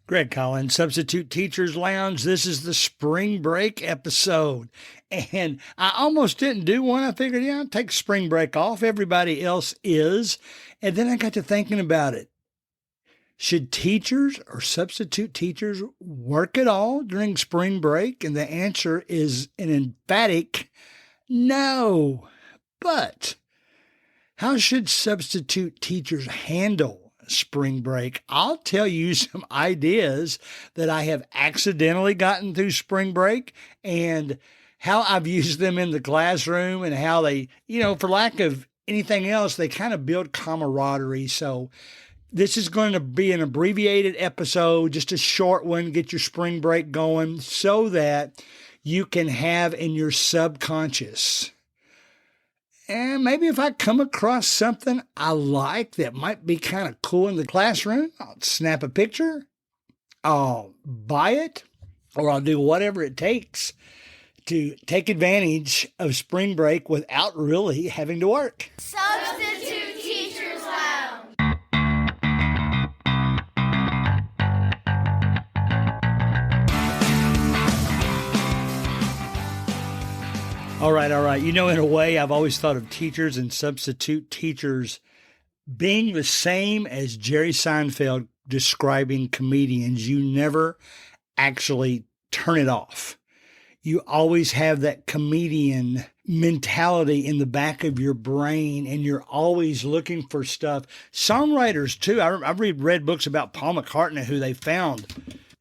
Greg Collins, Substitute Teachers Lounge. This is the spring break episode. And I almost didn't do one. I figured, I'll take spring break off. Everybody else is. And then I got to thinking about it. Should teachers or substitute teachers work at all during spring break? And the answer is an emphatic no. But how should substitute teachers handle spring break? I'll tell you some ideas that I have accidentally gotten through spring break and how I've used them in the classroom and how they, for lack of anything else, they kind of build camaraderie. So this is going to be an abbreviated episode, just a short one, get your spring break going so that you can have in your subconscious. And maybe if I come across something I like that might be kind of cool in the classroom, I'll snap a picture, I'll buy it, or I'll do whatever it takes to take advantage of spring break without really having to work. Substitute Teachers Lounge. All right. In a way, I've always thought of teachers and substitute teachers being the same as Jerry Seinfeld describing comedians. You never actually turn it off. You always have that comedian mentality in the back of your brain, and you're always looking for stuff. Songwriters, too. I've read books about Paul McCartney, who they found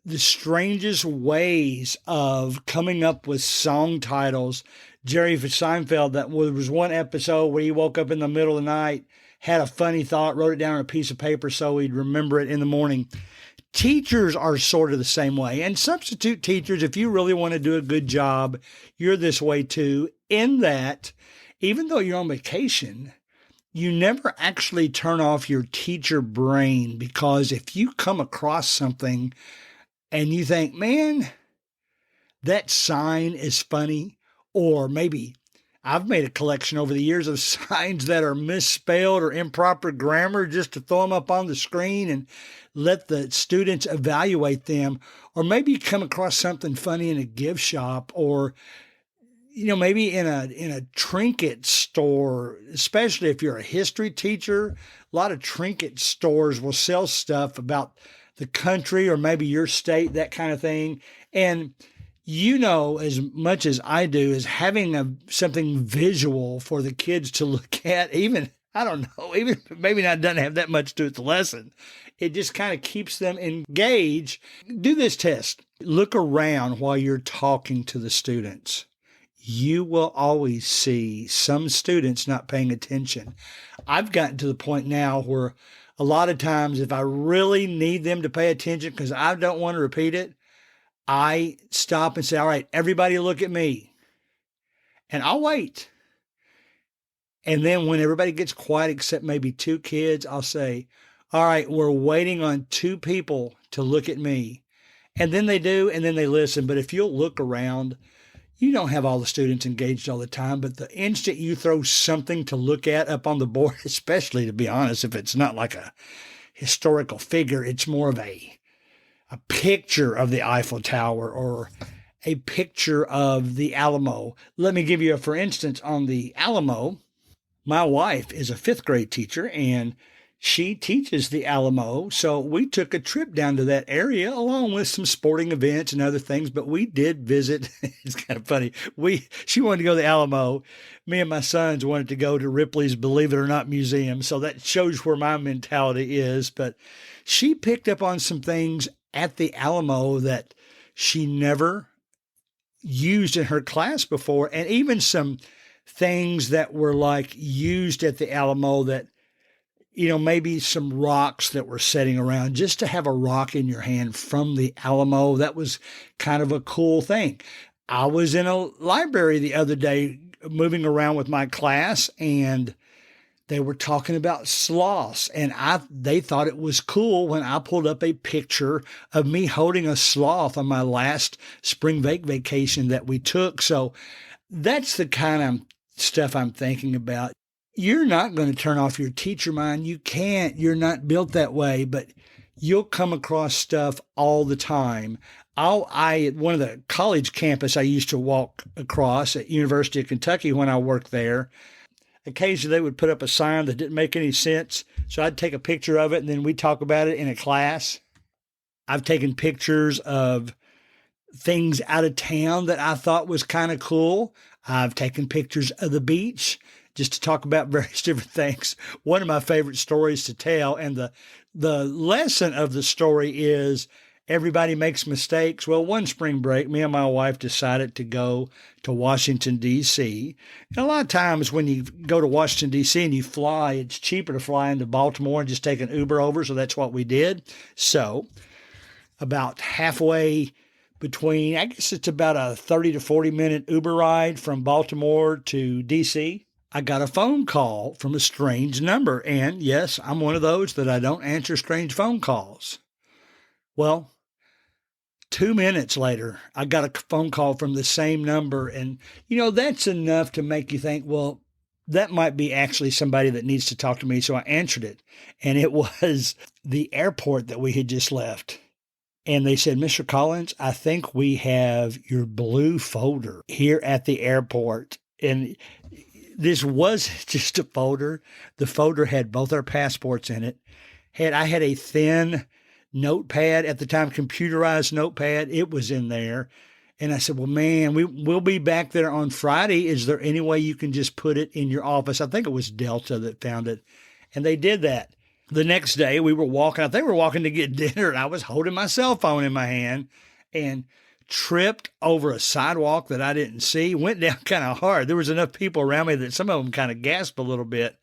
the strangest ways of coming up with song titles. Jerry Seinfeld, there was one episode where he woke up in the middle of the night, had a funny thought, wrote it down on a piece of paper so he'd remember it in the morning. Teachers are sort of the same way. And substitute teachers, if you really want to do a good job, you're this way too, in that even though you're on vacation, you never actually turn off your teacher brain, because if you come across something and you think, man, that sign is funny, or maybe I've made a collection over the years of signs that are misspelled or improper grammar just to throw them up on the screen and let the students evaluate them. Or maybe you come across something funny in a gift shop, or maybe in a trinket store, especially if you're a history teacher. A lot of trinket stores will sell stuff about the country or maybe your state, that kind of thing. And as much as I do, is having something visual for the kids to look at, even maybe not doesn't have that much to do with the lesson. It just kind of keeps them engaged. Do this test. Look around while you're talking to the students. You will always see some students not paying attention. I've gotten to the point now where a lot of times if I really need them to pay attention because I don't want to repeat it, I stop and say, all right, everybody look at me. And I'll wait. And then when everybody gets quiet except maybe two kids, I'll say, all right, we're waiting on two people to look at me. And then they do, and then they listen. But if you'll look around, you don't have all the students engaged all the time, but the instant you throw something to look at up on the board, especially, to be honest, if it's not like a historical figure, it's more of a picture of the Eiffel Tower or a picture of the Alamo. Let me give you for instance, on the Alamo, my wife is a fifth grade teacher and she teaches the Alamo. So we took a trip down to that area along with some sporting events and other things, but we did visit. It's kind of funny. She wanted to go to the Alamo. Me and my sons wanted to go to Ripley's Believe It or Not Museum. So that shows where my mentality is. But she picked up on some things at the Alamo that she never used in her class before. And even some things that were like used at the Alamo that, maybe some rocks that were sitting around, just to have a rock in your hand from the Alamo. That was kind of a cool thing. I was in a library the other day moving around with my class, and they were talking about sloths, and they thought it was cool when I pulled up a picture of me holding a sloth on my last spring vacation that we took. So that's the kind of stuff I'm thinking about. You're not going to turn off your teacher mind. You can't. You're not built that way, but you'll come across stuff all the time. At one of the college campus I used to walk across at University of Kentucky when I worked there, occasionally they would put up a sign that didn't make any sense. So I'd take a picture of it and then we'd talk about it in a class. I've taken pictures of things out of town that I thought was kind of cool. I've taken pictures of the beach just to talk about various different things. One of my favorite stories to tell, and the lesson of the story is everybody makes mistakes. Well, one spring break, me and my wife decided to go to Washington, D.C. And a lot of times when you go to Washington, D.C. and you fly, it's cheaper to fly into Baltimore and just take an Uber over. So that's what we did. So about halfway between, I guess it's about a 30 to 40 minute Uber ride from Baltimore to D.C., I got a phone call from a strange number. And yes, I'm one of those that I don't answer strange phone calls. Well, 2 minutes later, I got a phone call from the same number. And, that's enough to make you think, well, that might be actually somebody that needs to talk to me. So I answered it. And it was the airport that we had just left. And they said, Mr. Collins, I think we have your blue folder here at the airport. And this was just a folder. The folder had both our passports in it. I had a thin notepad at the time, computerized notepad. It was in there. And I said, well, man, we'll be back there on Friday. Is there any way you can just put it in your office? I think it was Delta that found it. And they did that. The next day we were walking, I think we were walking to get dinner, and I was holding my cell phone in my hand and tripped over a sidewalk that I didn't see, went down kind of hard. There was enough people around me that some of them kind of gasped a little bit.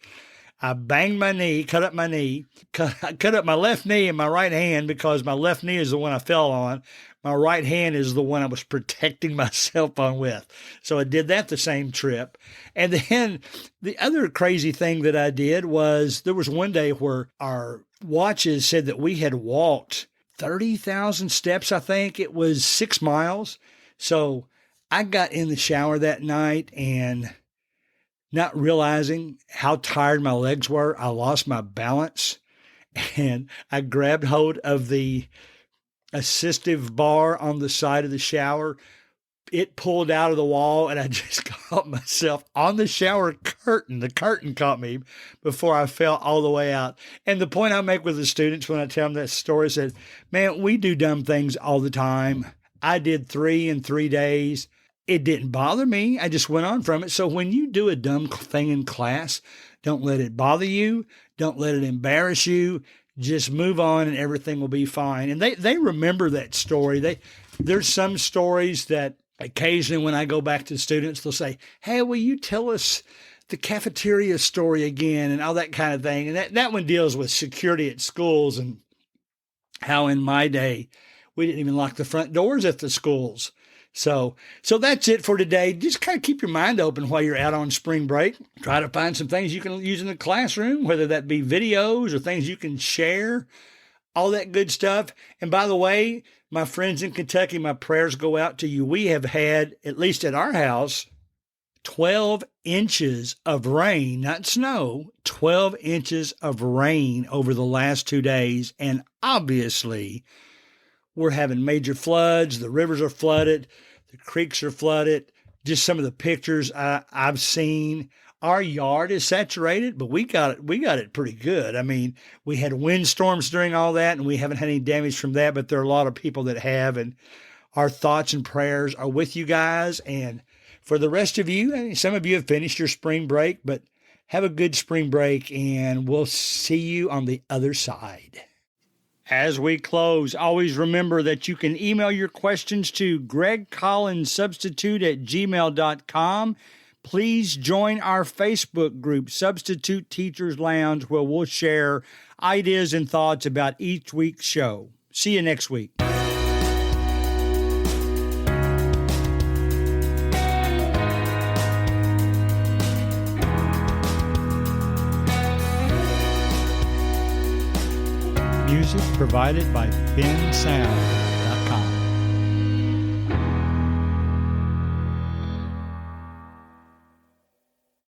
I banged my knee, cut up my knee, cut up my left knee and my right hand because my left knee is the one I fell on. My right hand is the one I was protecting my cell phone with. So I did that the same trip. And then the other crazy thing that I did was there was one day where our watches said that we had walked 30,000 steps, I think. It was 6 miles. So I got in the shower that night and not realizing how tired my legs were, I lost my balance and I grabbed hold of the assistive bar on the side of the shower. It pulled out of the wall and I just caught myself on the shower curtain. The curtain caught me before I fell all the way out. And the point I make with the students when I tell them that story is that, man, we do dumb things all the time. I did 3 in 3 days. It didn't bother me. I just went on from it. So when you do a dumb thing in class, don't let it bother you. Don't let it embarrass you. Just move on and everything will be fine. And they remember that story. There's some stories that occasionally when I go back to students, they'll say, hey, will you tell us the cafeteria story again and all that kind of thing. And that one deals with security at schools and how in my day, we didn't even lock the front doors at the schools. So that's it for today. Just kind of keep your mind open while you're out on spring break. Try to find some things you can use in the classroom, whether that be videos or things you can share, all that good stuff. And by the way, my friends in Kentucky, my prayers go out to you. We have had, at least at our house, 12 inches of rain, not snow, 12 inches of rain over the last 2 days. And obviously, we're having major floods. The rivers are flooded. The creeks are flooded. Just some of the pictures I've seen. Our yard is saturated, but we got it pretty good. I mean, we had windstorms during all that, and we haven't had any damage from that, but there are a lot of people that have, and our thoughts and prayers are with you guys. And for the rest of you, some of you have finished your spring break, but have a good spring break, and we'll see you on the other side. As we close, always remember that you can email your questions to gregcollinssubstitute@gmail.com. Please join our Facebook group, Substitute Teachers Lounge, where we'll share ideas and thoughts about each week's show. See you next week. Music provided by Ben Sound.